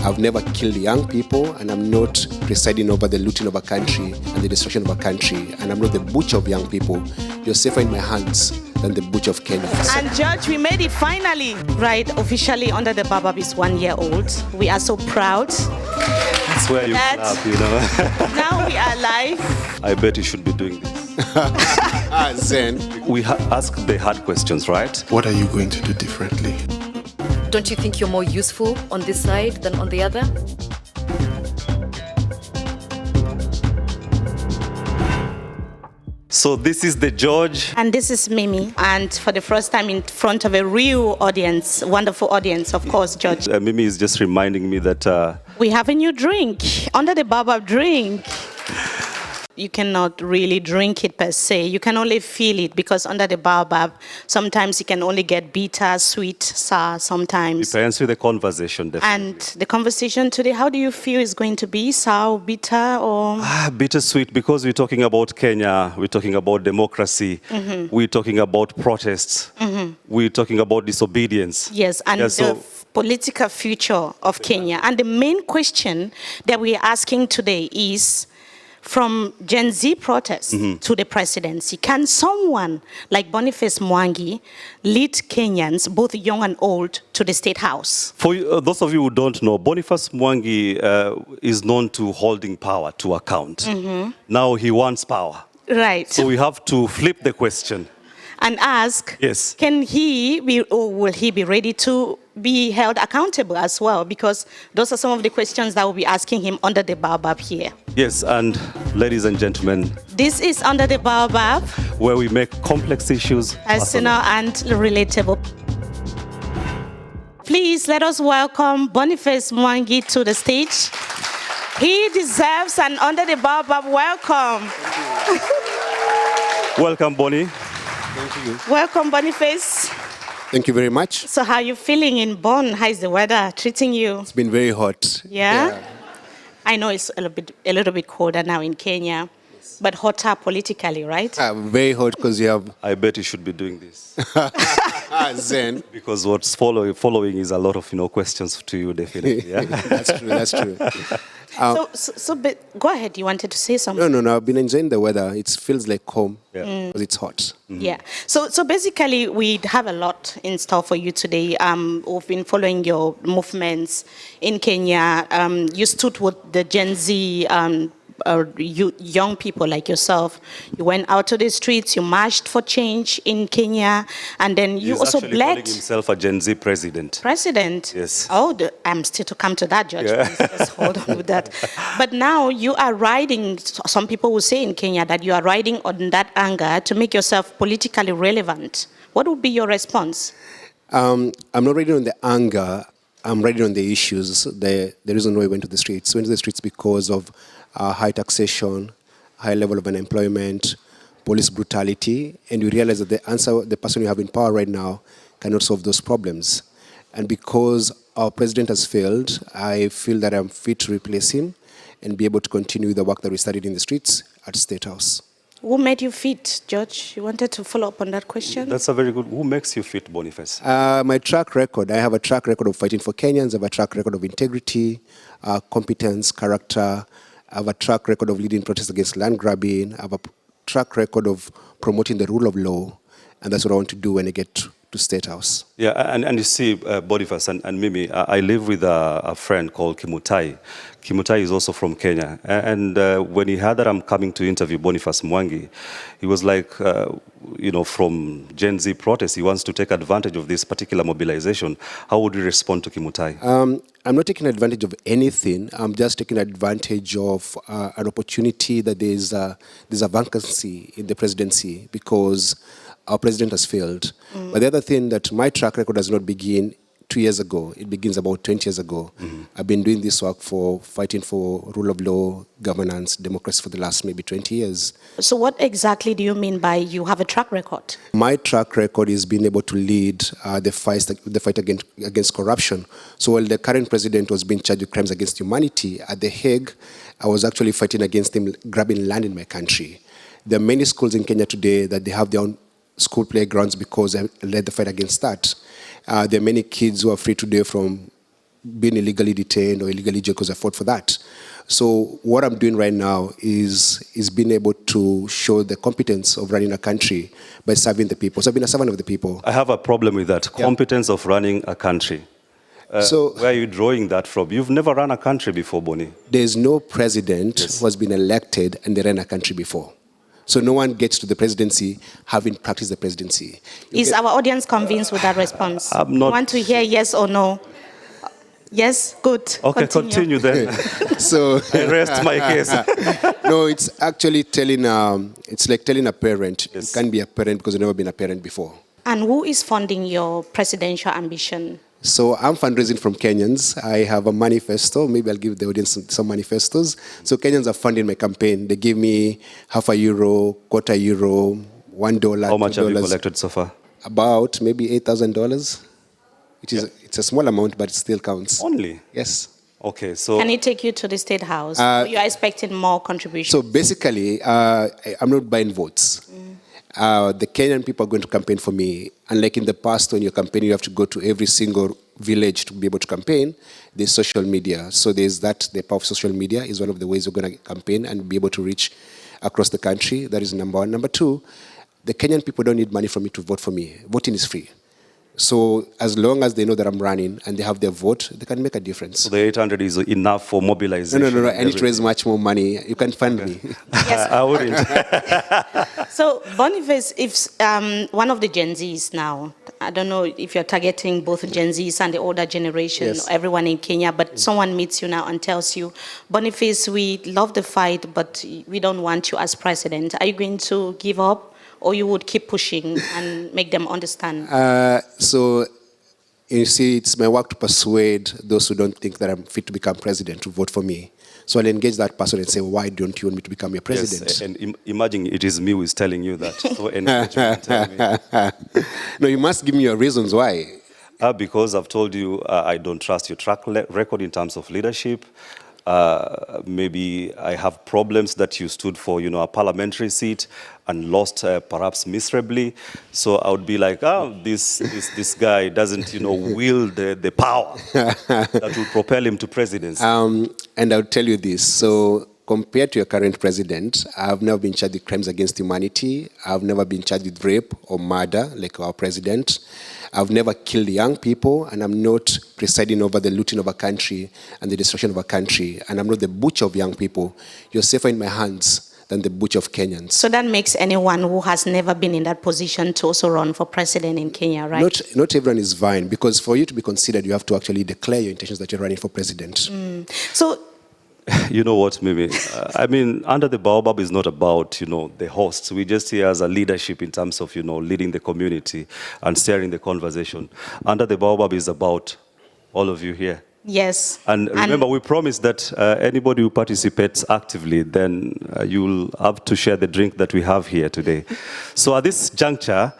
I've never killed young people, and I'm not presiding over the looting of a country and the destruction of a country, and I'm not the butcher of young people. You're safer in my hands than the butcher of Kenyans. And Judge, we made it finally. Right, officially Under the Baobab is 1 year old. We are so proud. That's where you clap, you know. Now we are live. I bet you should be doing this. Zen. We ask the hard questions, right? What are you going to do differently? Don't you think you're more useful on this side than on the other? So this is the George. And this is Mimi. And for the first time in front of a real audience, wonderful audience, of course, George. Mimi is just reminding me that... we have a new drink, Under the Baobab drink. You cannot really drink it per se. You can only feel it because under the baobab, sometimes you can only get bitter, sweet, sour sometimes. Depends with the conversation, definitely. And the conversation today, how do you feel is going to be? Sour, bitter, or? Bittersweet, because we're talking about Kenya, we're talking about democracy, we're talking about protests, we're talking about disobedience. Yes, and the political future of Kenya. And the main question that we're asking today is, from Gen Z protests to the presidency, can someone like Boniface Mwangi lead Kenyans, both young and old, to the State House? For those of you who don't know, Boniface Mwangi is known to holding power to account. Now he wants power. Right. So we have to flip the question. And ask, yes, can he be, or will he be ready to be held accountable as well? Because those are some of the questions that we'll be asking him under the Baobab here. Yes, and ladies and gentlemen, this is Under the Baobab, where we make complex issues personal and relatable. Please let us welcome Boniface Mwangi to the stage. He deserves an Under the Baobab welcome. Welcome, Bonnie. Thank you. Welcome, Boniface. Thank you very much. So how are you feeling in Bonn? How is the weather treating you? It's been very hot. Yeah? I know it's a little bit colder now in Kenya, but hotter politically, right? Very hot because you have... I bet you should be doing this. Zen. Because what's following is a lot of questions to you, definitely. Yeah? That's true, that's true. But go ahead, you wanted to say something? No, I've been enjoying the weather. It feels like home because it's hot. Yeah. So basically, we have a lot in store for you today. We've been following your movements in Kenya. You stood with the Gen Z young people like yourself. You went out to the streets, you marched for change in Kenya, and then you also bled. He's calling himself a Gen Z president. President? Yes. Oh, I'm still to come to that, Judge. Yeah. Just hold on with that. But now you are riding, some people will say in Kenya that you are riding on that anger to make yourself politically relevant. What would be your response? I'm not riding on the anger. I'm riding on the issues. The reason why we went to the streets. We went to the streets because of high taxation, high level of unemployment, police brutality, and we realize that the person we have in power right now cannot solve those problems. And because our president has failed, I feel that I'm fit to replace him and be able to continue the work that we started in the streets at State House. Who made you fit, George? You wanted to follow up on that question? That's a very good... Who makes you fit, Boniface? My track record. I have a track record of fighting for Kenyans. I have a track record of integrity, competence, character. I have a track record of leading protests against land grabbing. I have a track record of promoting the rule of law. And that's what I want to do when I get to State House. Yeah, and you see, Boniface and Mimi, I live with a friend called Kimutai. Kimutai is also from Kenya. And when he heard that I'm coming to interview Boniface Mwangi, he was like, from Gen Z protests, he wants to take advantage of this particular mobilization. How would you respond to Kimutai? I'm not taking advantage of anything. I'm just taking advantage of an opportunity that there's a vacancy in the presidency because our president has failed. But the other thing that my track record does not begin 2 years ago. It begins about 20 years ago. I've been doing this work for fighting for rule of law, governance, democracy for the last maybe 20 years. So what exactly do you mean by you have a track record? My track record is being able to lead the fight against corruption. So while the current president was being charged with crimes against humanity, at The Hague, I was actually fighting against him grabbing land in my country. There are many schools in Kenya today that they have their own school playgrounds because I led the fight against that. There are many kids who are free today from been illegally detained or illegally jailed because I fought for that. So what I'm doing right now is being able to show the competence of running a country by serving the people. So I've been a servant of the people. I have a problem with that, Yeah. competence of running a country. So where are you drawing that from? You've never run a country before, Boni. there's no president Yes. who has been elected and they ran a country before. So no one gets to the presidency having practiced the presidency. Is our audience convinced with that response? I'm not- You want to hear yes or no? Yes? Good. Okay, continue then. So I rest my case. no, it's actually telling. It's like telling a parent Yes. you can't be a parent because you've never been a parent before. And who is funding your presidential ambition? So I'm fundraising from Kenyans. I have a manifesto. Maybe I'll give the audience some manifestos. So Kenyans are funding my campaign. They give me €0.50, €0.25, $1. How much have you $2. collected so far? About maybe $8,000, which is it's a small amount, but it still counts. Only? Yes. Okay, so Can it take you to the State House? Or you are expecting more contributions? So basically, I'm not buying votes. The Kenyan people are going to campaign for me. Unlike in the past, when you're campaigning, you have to go to every single village to be able to campaign. There's social media. So there's that. The power of social media is one of the ways we're going to campaign and be able to reach across the country. That is number one. Number two, the Kenyan people don't need money from me to vote for me. Voting is free. So as long as they know that I'm running and they have their vote, they can make a difference. the 800 is enough for mobilization? No. I need to raise much more money. You can fund me. I wouldn't. So, Boniface, if one of the Gen Zs now, I don't know if you're targeting both Gen Zs and the older generation, Yes. or everyone in Kenya, but someone meets you now and tells you, Boniface, we love the fight, but we don't want you as president. Are you going to give up, or you would keep pushing and make them understand? So, you see, it's my work to persuade those who don't think that I'm fit to become president to vote for me. So I'll engage that person and say, why don't you want me to become your president? Yes, and imagine it is me who is telling you that. So engage me and tell me. No, you must give me your reasons why. Because I've told you I don't trust your track record in terms of leadership. Maybe I have problems that you stood for, a parliamentary seat and lost perhaps miserably. So I would be like, this guy doesn't, wield the power that will propel him to presidency. And I'll tell you this. So compared to your current president, I've never been charged with crimes against humanity. I've never been charged with rape or murder like our president. I've never killed young people, and I'm not presiding over the looting of a country and the destruction of a country. And I'm not the butcher of young people. You're safer in my hands than the butcher of Kenyans. So that makes anyone who has never been in that position to also run for president in Kenya, right? Not everyone is vying, because for you to be considered, you have to actually declare your intentions that you're running for president. So You know what, Mimi? Under the Baobab is not about, the hosts. We just here as a leadership in terms of, leading the community and steering the conversation. Under the Baobab is about all of you here. yes. And remember, we promised that anybody who participates actively, then you'll have to share the drink that we have here today. So at this juncture,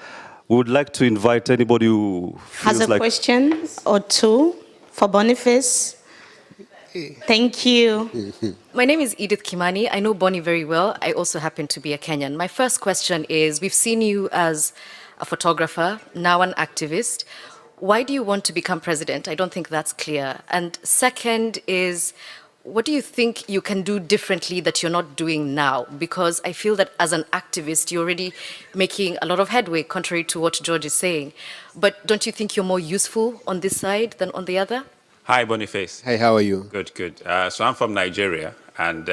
we would like to invite anybody who Has feels a question or two for Boniface? Thank you. My name is Edith Kimani. I know Bonnie very well. I also happen to be a Kenyan. My first question is, we've seen you as a photographer, now an activist. Why do you want to become president? I don't think that's clear. And second is, what do you think you can do differently that you're not doing now? Because I feel that as an activist, you're already making a lot of headway, contrary to what George is saying. But don't you think you're more useful on this side than on the other? Hi, Boniface. Hey, how are you? Good. So I'm from Nigeria, and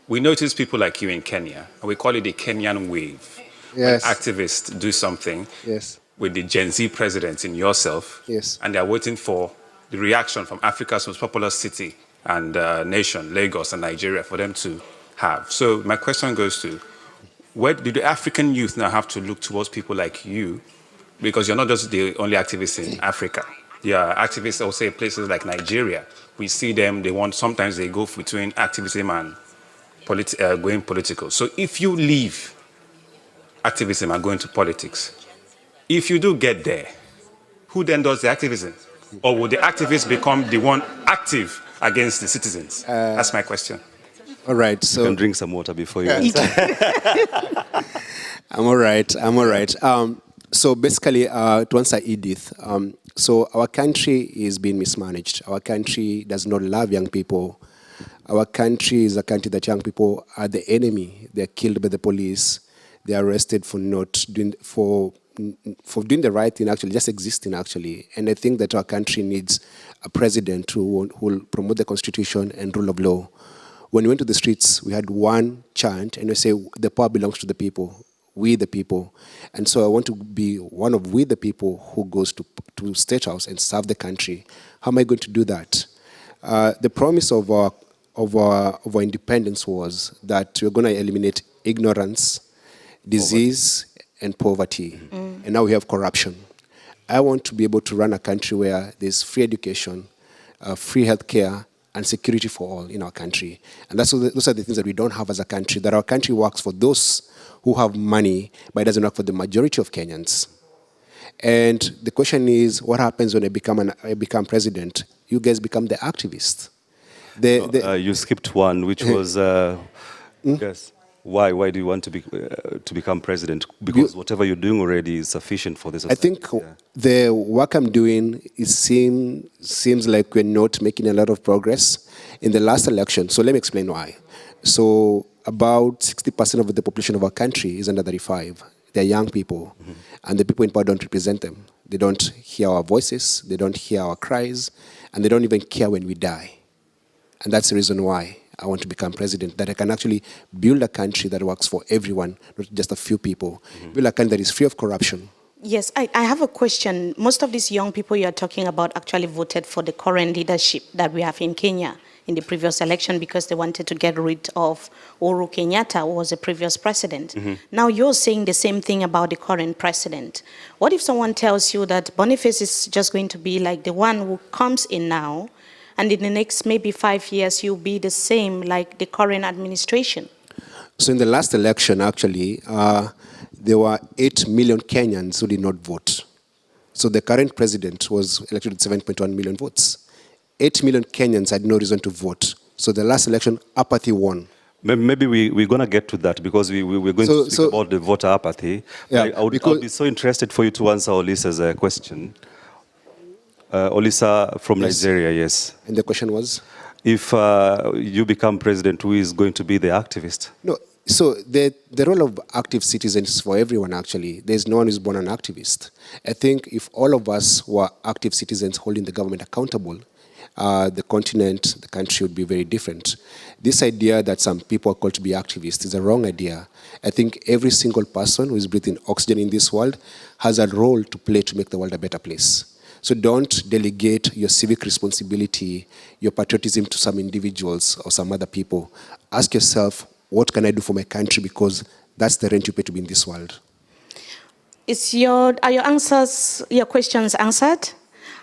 we notice people like you in Kenya, and we call it the Kenyan wave. Yes. When activists do something Yes. with the Gen Z president in yourself, Yes. and they're waiting for the reaction from Africa's most populous city and nation, Lagos and Nigeria, for them to have. So my question goes to, where do the African youth now have to look towards people like you? Because you're not just the only activist in Africa. Yeah, activists also in places like Nigeria. We see them, sometimes they go between activism and going political. So if you leave activism and go into politics, if you do get there, who then does the activism? Or will the activists become the one active against the citizens? That's my question. All right. You So can drink some water before you answer. I'm all right. So basically, to answer Edith, so our country is being mismanaged. Our country does not love young people. Our country is a country that young people are the enemy. They're killed by the police. They're arrested for not doing for doing the right thing, actually, just existing, actually. And I think that our country needs a president who will promote the constitution and rule of law. When we went to the streets, we had one chant, and we say, the power belongs to the people, we the people. And so I want to be one of we the people who goes to State House and serve the country. How am I going to do that? The promise of our independence was that we're going to eliminate ignorance, disease, and poverty. And now we have corruption. I want to be able to run a country where there's free education, free healthcare, and security for all in our country. And those are the things that we don't have as a country, that our country works for those who have money, but it doesn't work for the majority of Kenyans. And the question is, what happens when I become president? You guys become the activists. You skipped one, which was, yes. Why do you want to become president? Because whatever you're doing already is sufficient for this. I think the work I'm doing seems like we're not making a lot of progress in the last election. So let me explain why. So about 60% of the population of our country is under 35. They're young people, and the people in power don't represent them. They don't hear our voices, they don't hear our cries, and they don't even care when we die. And that's the reason why I want to become president, that I can actually build a country that works for everyone, not just a few people. Build a country that is free of corruption. Yes, I have a question. Most of these young people you're talking about actually voted for the current leadership that we have in Kenya in the previous election because they wanted to get rid of Uhuru Kenyatta, who was the previous president. Now you're saying the same thing about the current president. What if someone tells you that Boniface is just going to be like the one who comes in now, and in the next maybe 5 years, you'll be the same like the current administration? So in the last election, actually, there were 8 million Kenyans who did not vote. So the current president was elected with 7.1 million votes. 8 million Kenyans had no reason to vote. So the last election, apathy won. Maybe we're going to get to that because we're going to speak about the voter apathy. Yeah, I would be so interested for you to answer Olisa's question. Olisa from Nigeria, yes. And the question was? If you become president, who is going to be the activist? No, so the role of active citizens is for everyone, actually. There's no one who's born an activist. I think if all of us were active citizens holding the government accountable, the continent, the country would be very different. This idea that some people are called to be activists is a wrong idea. I think every single person who is breathing oxygen in this world has a role to play to make the world a better place. So don't delegate your civic responsibility, your patriotism to some individuals or some other people. Ask yourself, what can I do for my country? Because that's the rent you pay to be in this world. Are your questions answered?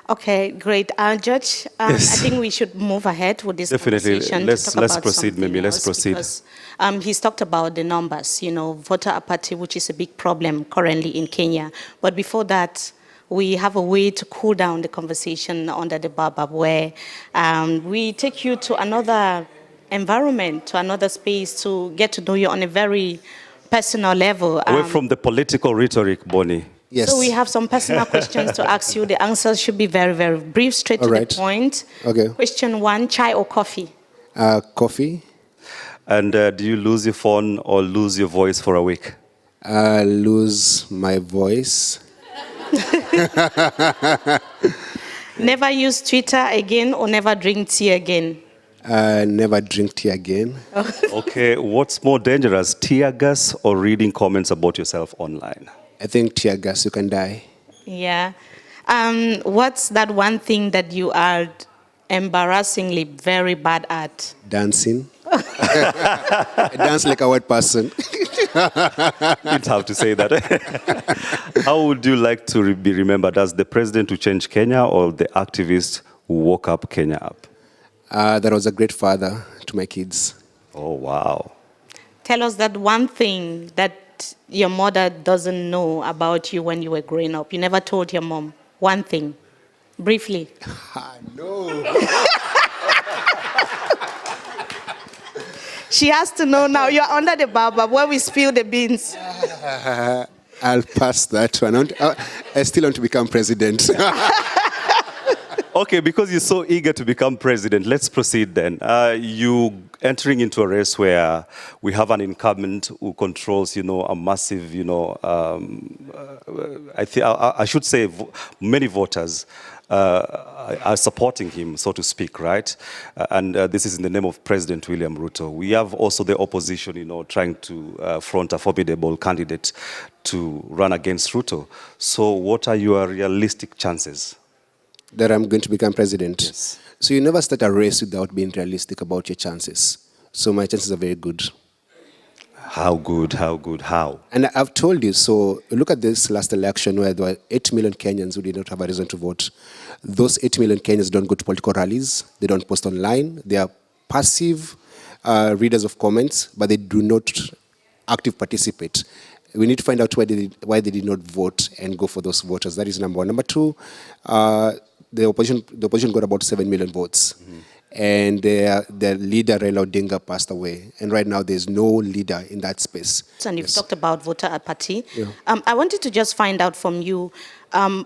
Okay, great. Judge, yes. I think we should move ahead with this conversation. Let's proceed, maybe. Let's proceed. Because, he's talked about the numbers, voter apathy, which is a big problem currently in Kenya. But before that, we have a way to cool down the conversation under the Baobab, where we take you to another environment, to another space, to get to know you on a very personal level. Away from the political rhetoric, Bonnie. Yes. So we have some personal questions to ask you. The answers should be very, very brief, straight to the point. Okay. Question 1, chai or coffee? Coffee. And do you lose your phone or lose your voice for a week? Lose my voice. Never use Twitter again or never drink tea again? Never drink tea again. Okay, what's more dangerous, tear gas or reading comments about yourself online? I think tear gas, you can die. Yeah. What's that one thing that you are embarrassingly very bad at? Dancing. I dance like a white person. You'd have to say that. How would you like to be remembered, as the president who changed Kenya or the activist who woke up Kenya up? That was a great father to my kids. Oh, wow. Tell us that one thing that your mother doesn't know about you when you were growing up. You never told your mom. One thing. Briefly. No. She has to know now. You're under the Baobab where we spill the beans. I'll pass that one. I still want to become president. Okay, because you're so eager to become president, let's proceed then. You entering into a race where we have an incumbent who controls, a massive, I should say many voters are supporting him, so to speak, right? And this is in the name of President William Ruto. We have also the opposition, trying to front a formidable candidate to run against Ruto. So what are your realistic chances? That I'm going to become president. Yes. So you never start a race without being realistic about your chances. So my chances are very good. How good, how good, how? And I've told you, so look at this last election where there were 8 million Kenyans who did not have a reason to vote. Those 8 million Kenyans don't go to political rallies. They don't post online. They are passive readers of comments, but they do not active participate. We need to find out why they did not vote and go for those voters. That is number one. Number two, the opposition got about 7 million votes. Mm-hmm. And their leader, Raila Odinga, passed away. And right now, there's no leader in that space. And you've talked about voter apathy. Yeah. I wanted to just find out from you, can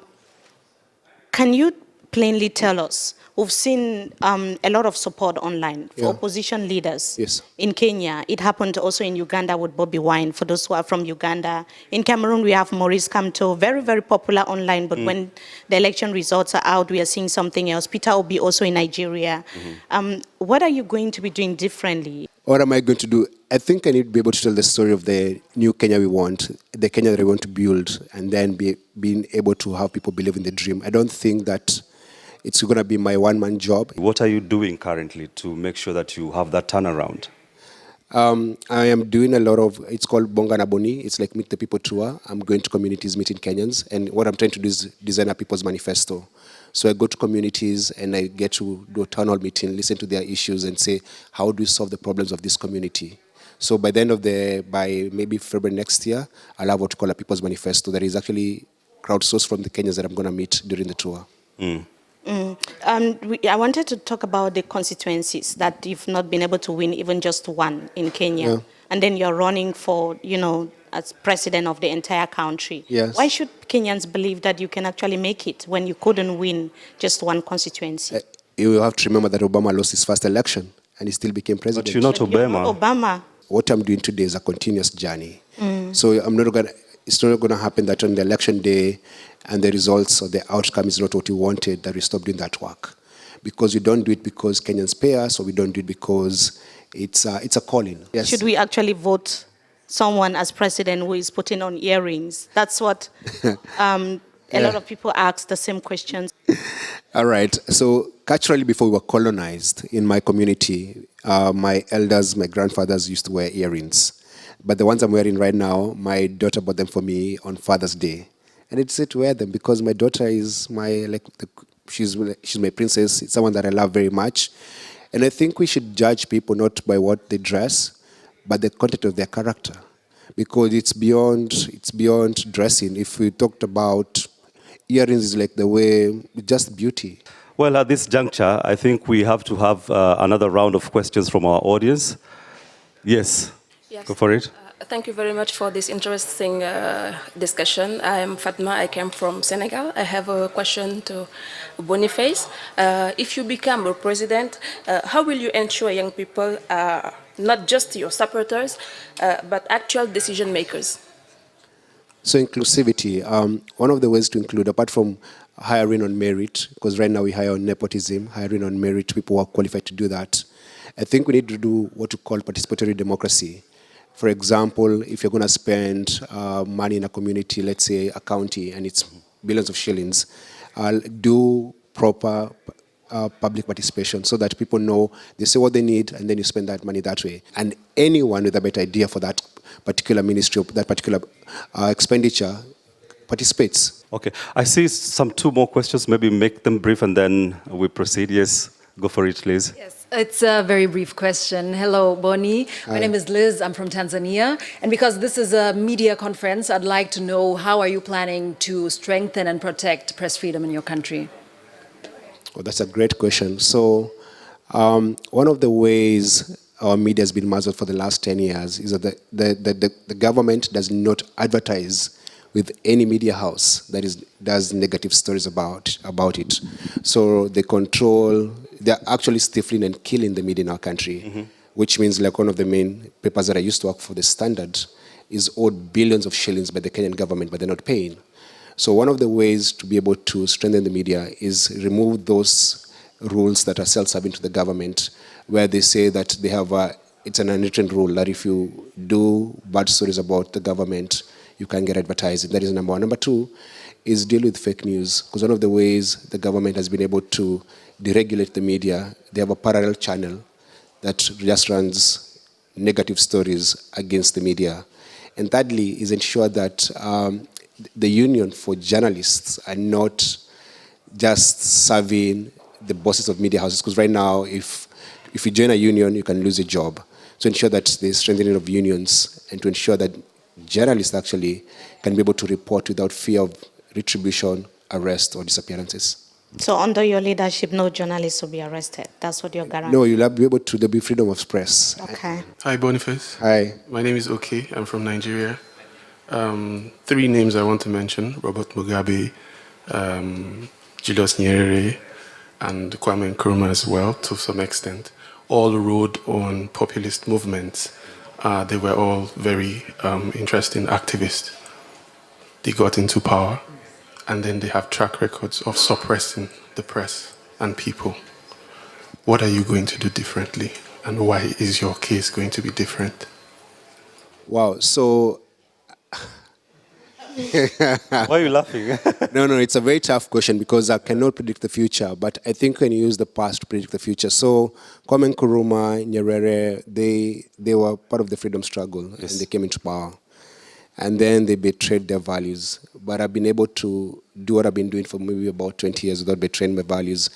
you plainly tell us, we've seen a lot of support online for opposition leaders in Kenya. It happened also in Uganda with Bobby Wine, for those who are from Uganda. In Cameroon, we have Maurice Kamto, very, very popular online, but when the election results are out, we are seeing something else. Peter Obi also in Nigeria. What are you going to be doing differently? What am I going to do? I think I need to be able to tell the story of the new Kenya we want, the Kenya that we want to build, and then being able to have people believe in the dream. I don't think that it's going to be my one-man job. What are you doing currently to make sure that you have that turnaround? I am doing a lot of, it's called Bonga na Boni. It's like Meet the People tour. I'm going to communities, meeting Kenyans. And what I'm trying to do is design a people's manifesto. So I go to communities and I get to do a town hall meeting, listen to their issues and say, how do we solve the problems of this community? So by the end of by maybe February next year, I'll have what we call a people's manifesto that is actually crowdsourced from the Kenyans that I'm going to meet during the tour. I wanted to talk about the constituencies that you've not been able to win even just one in Kenya. Yeah. And then you're running for, as president of the entire country. Yes. Why should Kenyans believe that you can actually make it when you couldn't win just one constituency? You have to remember that Obama lost his first election and he still became president. But you're not Obama. What I'm doing today is a continuous journey. So it's not going to happen that on the election day and the results or the outcome is not what you wanted, that we stop doing that work. Because we don't do it because Kenyans pay us, or we don't do it because it's a calling. Yes. Should we actually vote someone as president who is putting on earrings? That's what a lot of people ask the same questions. All right. So culturally, before we were colonized in my community, my elders, my grandfathers used to wear earrings. But the ones I'm wearing right now, my daughter bought them for me on Father's Day. And it's to wear them because my daughter is she's my princess. It's someone that I love very much. And I think we should judge people not by what they dress, but the content of their character. Because it's beyond dressing. If we talked about earrings, is like the way, just beauty. Well, at this juncture, I think we have to have another round of questions from our audience. Yes. Go for it. Thank you very much for this interesting discussion. I am Fatma. I came from Senegal. I have a question to Boniface. If you become a president, how will you ensure young people are not just your supporters, but actual decision makers? So inclusivity, one of the ways to include, apart from hiring on merit, because right now we hire on nepotism, hiring on merit, people who are qualified to do that. I think we need to do what we call participatory democracy. For example, if you're going to spend money in a community, let's say a county, and it's billions of shillings, do proper public participation so that people know, they say what they need, and then you spend that money that way. And anyone with a better idea for that particular ministry, that particular expenditure, participates. Okay, I see two more questions. Maybe make them brief and then we proceed. Yes, go for it, Liz. Yes. It's a very brief question. Hello, Bonnie. My name is Liz. I'm from Tanzania. And because this is a media conference, I'd like to know, how are you planning to strengthen and protect press freedom in your country? Well, that's a great question. So one of the ways our media has been muzzled for the last 10 years is that the government does not advertise with any media house that does negative stories about it. So they're actually stifling and killing the media in our country, which means like one of the main papers that I used to work for, The Standard, is owed billions of shillings by the Kenyan government, but they're not paying. So one of the ways to be able to strengthen the media is remove those rules that are self-serving to the government, where they say that they have it's an unwritten rule that if you do bad stories about the government, you can get advertising. That is number one. Number two is deal with fake news, because one of the ways the government has been able to deregulate the media, they have a parallel channel that just runs negative stories against the media. And thirdly is ensure that the union for journalists are not just serving the bosses of media houses, because right now, if you join a union, you can lose a job. So ensure that there's strengthening of unions and to ensure that journalists actually can be able to report without fear of retribution, arrest, or disappearances. So under your leadership, no journalists will be arrested. That's what you're guaranteeing? No, you'll be able to, there'll be freedom of press. Okay. Hi, Boniface. Hi. My name is Oke. I'm from Nigeria. 3 names I want to mention: Robert Mugabe, Julius Nyerere, and Kwame Nkrumah as well, to some extent. All rode on populist movements. They were all very interesting activists. They got into power, and then they have track records of suppressing the press and people. What are you going to do differently, and why is your case going to be different? Wow, so... Why are you laughing? No, it's a very tough question because I cannot predict the future, but I think when you use the past to predict the future. So Kwame Nkrumah, Nyerere, they were part of the freedom struggle, yes, and they came into power. And then they betrayed their values. But I've been able to do what I've been doing for maybe about 20 years without betraying my values.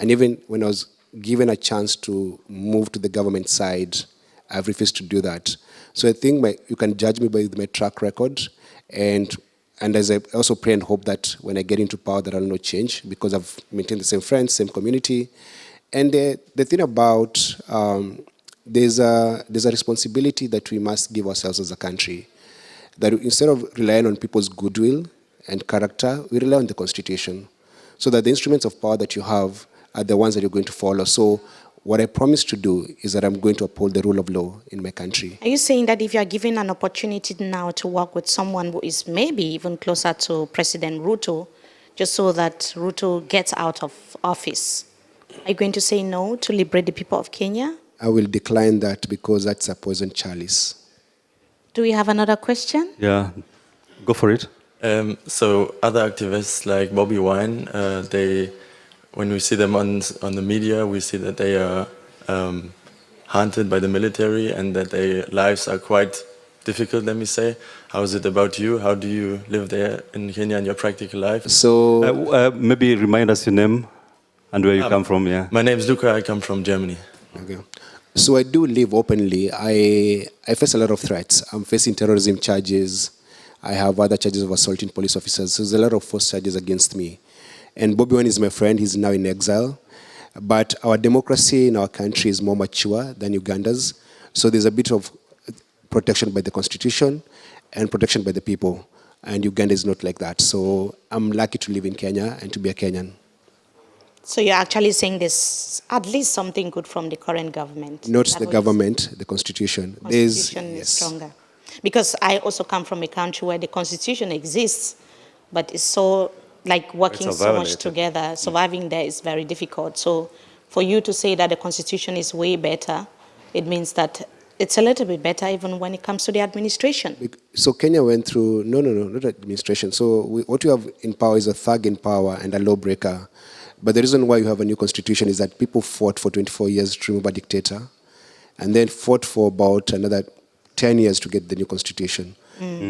And even when I was given a chance to move to the government side, I've refused to do that. So I think you can judge me by my track record, and as I also pray and hope that when I get into power that I'll not change, because I've maintained the same friends, same community. And the thing about, there's a responsibility that we must give ourselves as a country, that instead of relying on people's goodwill and character, we rely on the Constitution, so that the instruments of power that you have are the ones that you're going to follow. So what I promise to do is that I'm going to uphold the rule of law in my country. Are you saying that if you are given an opportunity now to work with someone who is maybe even closer to President Ruto, just so that Ruto gets out of office, are you going to say no to liberate the people of Kenya? I will decline that because that's a poison chalice. Do we have another question? Yeah, go for it. So other activists like Bobby Wine, when we see them on the media, we see that they are hunted by the military and that their lives are quite difficult, let me say. How is it about you? How do you live there in Kenya in your practical life? So maybe remind us your name and where you come from, yeah. My name is Luca, I come from Germany. Okay. So I do live openly. I face a lot of threats. I'm facing terrorism charges. I have other charges of assaulting police officers. So there's a lot of false charges against me. And Bobby Wine is my friend. He's now in exile. But our democracy in our country is more mature than Uganda's. So there's a bit of protection by the Constitution and protection by the people. And Uganda is not like that. So I'm lucky to live in Kenya and to be a Kenyan. So you're actually saying there's at least something good from the current government? Not the government, the Constitution. Constitution is stronger. Because I also come from a country where the Constitution exists, but it's so... like working so much together, surviving there is very difficult. So for you to say that the Constitution is way better, it means that it's a little bit better even when it comes to the administration. So Kenya went through, no, not administration. So what you have in power is a thug in power and a lawbreaker. But the reason why you have a new constitution is that people fought for 24 years to remove a dictator, and then fought for about another 10 years to get the new constitution.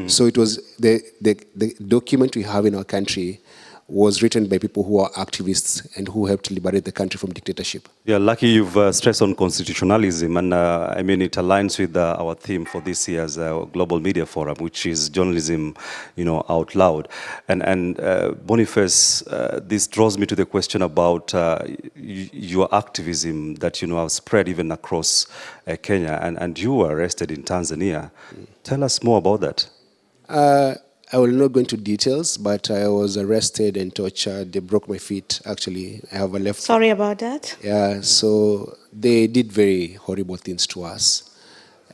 So it was the document we have in our country was written by people who are activists and who helped liberate the country from dictatorship. Yeah, lucky you've stressed on constitutionalism, and I mean it aligns with our theme for this year's Global Media Forum, which is journalism, out loud. And Boniface, this draws me to the question about your activism that have spread even across Kenya, and you were arrested in Tanzania. Tell us more about that. I will not go into details, but I was arrested and tortured. They broke my feet, actually. I have a left. Sorry about that. Yeah, so they did very horrible things to us.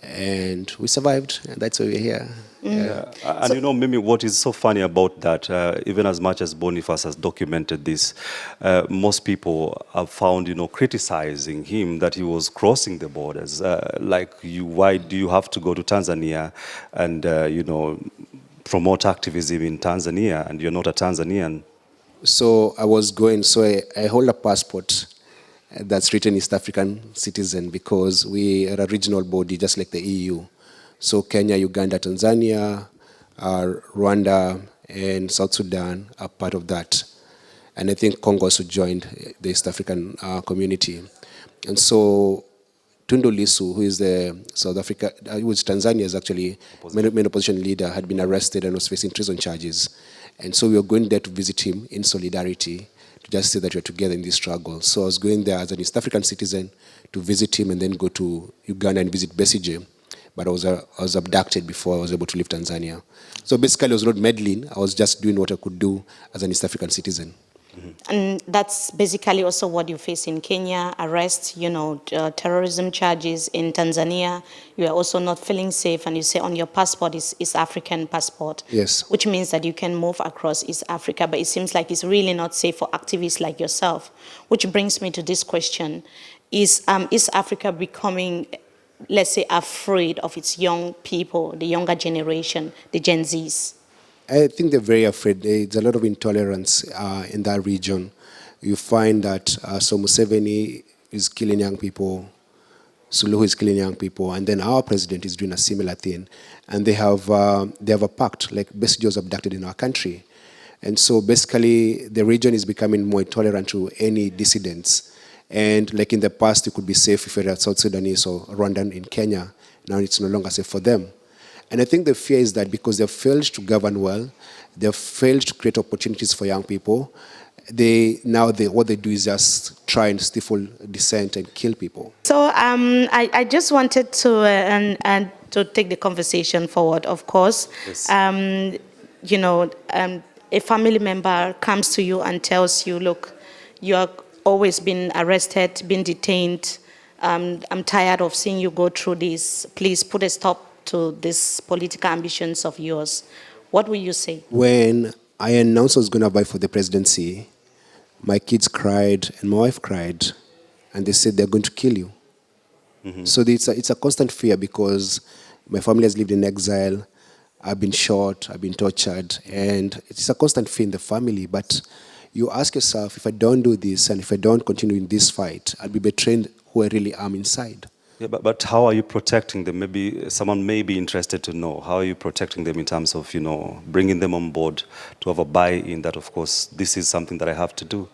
And we survived, and that's why we're here. Yeah. And you know, Mimi, what is so funny about that, even as much as Boniface has documented this, most people have found, you know, criticizing him that he was crossing the borders. Like, why do you have to go to Tanzania and, you know, promote activism in Tanzania, and you're not a Tanzanian? So I was going, so I hold a passport that's written East African citizen because we are a regional body just like the EU. So Kenya, Uganda, Tanzania, Rwanda, and South Sudan are part of that. And I think Congo also joined the East African community. And so Tundu Lissu, who is the South Africa, who is Tanzania's actually main opposition leader, had been arrested and was facing treason charges. And so we were going there to visit him in solidarity, to just say that we're together in this struggle. So I was going there as an East African citizen to visit him and then go to Uganda and visit Besigye. But I was abducted before I was able to leave Tanzania. So basically I was not meddling, I was just doing what I could do as an East African citizen. And that's basically also what you face in Kenya, arrest, you know, terrorism charges. In Tanzania, you are also not feeling safe, and you say on your passport is African passport. Yes. Which means that you can move across East Africa, but it seems like it's really not safe for activists like yourself. Which brings me to this question. Is East Africa becoming, let's say, afraid of its young people, the younger generation, the Gen Zs? I think they're very afraid. There's a lot of intolerance in that region. You find that so Museveni is killing young people, Suluhu is killing young people, and then our president is doing a similar thing. And they have a pact, like Besigye was abducted in our country. And so basically the region is becoming more intolerant to any dissidents. And like in the past, it could be safe if you're a South Sudanese or Rwandan in Kenya. Now it's no longer safe for them. And I think the fear is that because they've failed to govern well, they've failed to create opportunities for young people, what they do is just try and stifle dissent and kill people. So I just wanted to to take the conversation forward, of course. Yes. You know, a family member comes to you and tells you, look, you are always been arrested, been detained. I'm tired of seeing you go through this. Please put a stop to these political ambitions of yours. What will you say? When I announced I was going to vie for the presidency, my kids cried and my wife cried, and they said they're going to kill you. Mm-hmm. So it's a constant fear because my family has lived in exile. I've been shot, I've been tortured, and it's a constant fear in the family. But you ask yourself, if I don't do this and if I don't continue in this fight, I'll be betraying who I really am inside. Yeah, but how are you protecting them? Maybe someone may be interested to know. How are you protecting them in terms of, you know, bringing them on board to have a buy-in that, of course, this is something that I have to do?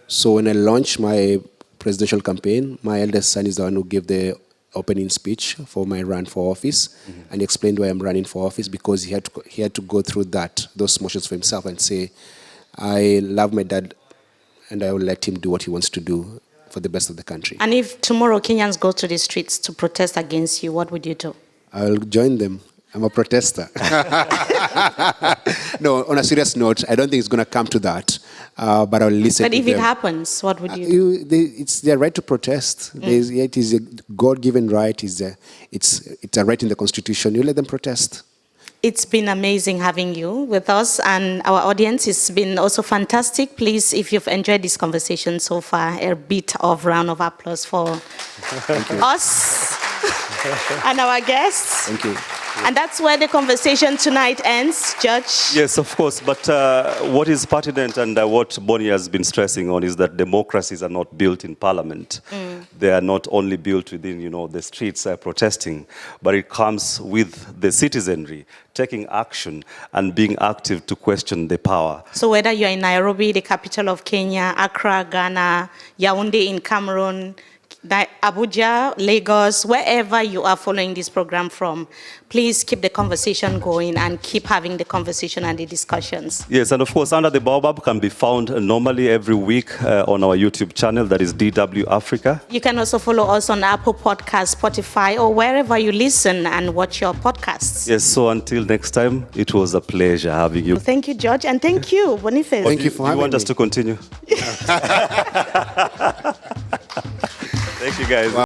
So when I launched my presidential campaign, my eldest son is the one who gave the opening speech for my run for office, mm-hmm. and explained why I'm running for office because he had to go through those motions for himself and say, I love my dad and I will let him do what he wants to do for the best of the country. And if tomorrow Kenyans go to the streets to protest against you, what would you do? I'll join them. I'm a protester. No, on a serious note, I don't think it's going to come to that, but I'll listen to them. But if it happens, what would you do? It's their right to protest. It is a God-given right. It's a right in the Constitution. You let them protest. It's been amazing having you with us, and our audience. It's been also fantastic. Please, if you've enjoyed this conversation so far, a bit of round of applause for us and our guests. Thank you. And that's where the conversation tonight ends, Judge. Yes, of course. But what is pertinent and what Bonnie has been stressing on is that democracies are not built in parliament. They are not only built within, you know, the streets protesting, but it comes with the citizenry taking action and being active to question the power. So whether you're in Nairobi, the capital of Kenya, Accra, Ghana, Yaoundé in Cameroon, Abuja, Lagos, wherever you are following this program from, please keep the conversation going and keep having the conversation and the discussions. Yes, and of course, Under the Baobab can be found normally every week on our YouTube channel, that is DW Africa. You can also follow us on Apple Podcasts, Spotify, or wherever you listen and watch your podcasts. Yes, so until next time, it was a pleasure having you. Thank you, George, and thank you, Boniface. Thank you for having me. You want us to continue? Thank you, guys.